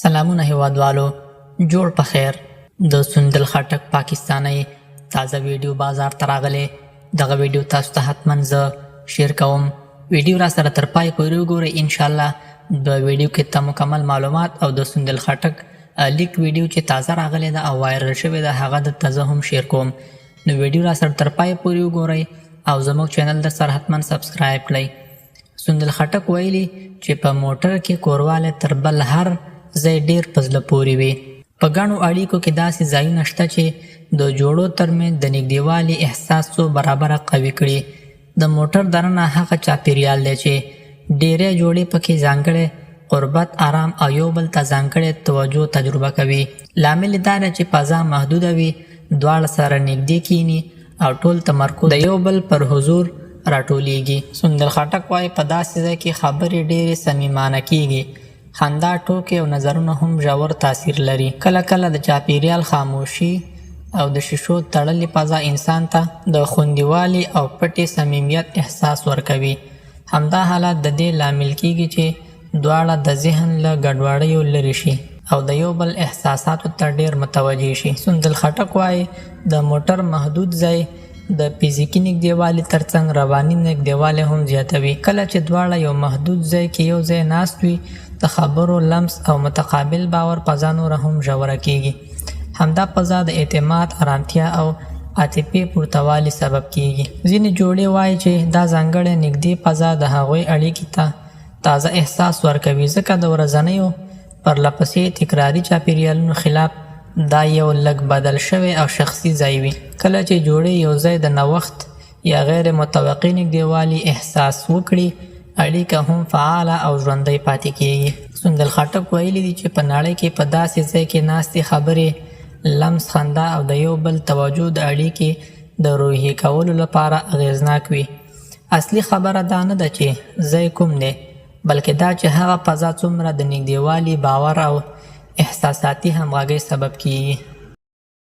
سلامونه هیوادوالو، جوړ په خیر. د سندل خټک پاکستانی تازه ویډیو بازار ته راغلی. دغه ویډیو تاسو ته حتما زه شیر کوم. ویډیو را سره تر پای پورې وګورئ. انشاءالله د ویډیو کې ته مکمل معلومات او د سندل خټک لیک ویډیو چې تازه راغلی ده او وایرل شوی ده هغه درته زه هم شیر کوم. نو ویډیو را سره تر پای پورې وګورئ او زموږ چینل در سره حتما سبسکرایب کړئ. سندل خټک ویلي چې په موټر کې کورواله تر بل هر ځای ډیر په زړه پورې وي. په ګڼو اړیکو کې داسې ځایونه شته چې د جوړو ترمنځ د نږدېوالي احساس څو برابره قوي کړي. د موټر دننه هغه چاپیریال دی چې ډیری جوړې پکې ځانګړی قربت، آرام او یو بل ته ځانګړې توجه تجربه کوي. لامل یې دا دی چې فضا محدوده وي، دواړه سره نږدې کینی او ټول تمرکز د یو بل پر حضور راټولیږي. سندل خټک وایي په داسې ځای کې خبرې ډېرې صمیمانه کیږي. خندا، ټوکې او نظرونه هم ژور تاثیر لري. کله کله د چاپیریال خاموشي او د شیشو تړلې فضا انسان ته د خوندیوالي او پټې صمیمیت احساس ورکوي. همدا حالت د دې لامل کیږي چې دواړه د ذهن له ګډوډیو لرې شي او د یو بل احساساتو ته ډېر متوجه شي. سندل خټک وایي د موټر محدود ځای د فزیکي نږدېوالي ترڅنګ رواني نږدېوالی هم زیاتوي. کله چې دواړه یو محدود ځای کې یو ځای ناست وي، د خبرو لمس او متقابل باور فضا نوره هم ژوره کیږي. همدا فضا د اعتماد، آرامتیا او عاطفې پورتوالي سبب کیږي. ځینې جوړې وایي چې دا ځانګړې نږدې فضا د هغوی اړیکې ته تازه احساس ورکوي، ځکه د ورځنیو پرلپسې تکراري چاپیریالونو خلاف دا یو لږ بدل شوی او شخصي ځای وي. کله چې جوړې یو ځای د نوښت یا غیر متوقع نږدېوالي احساس وکړي، اړیکه هم فعاله او ژوندۍ پاتې کیږي. سندل خټک ویلي دي چې په نړۍ کې په داسې ځای کې ناستې خبرې، لمس، خندا او د یو بل توجه د اړیکې د روحي کولو لپاره اغیزناک وي. اصلي خبره دا نه ده چې ځای کوم دی، بلکې دا چې هغه فضا څومره د نږدېوالي، باور او احساساتي همغږۍ سبب کیږي.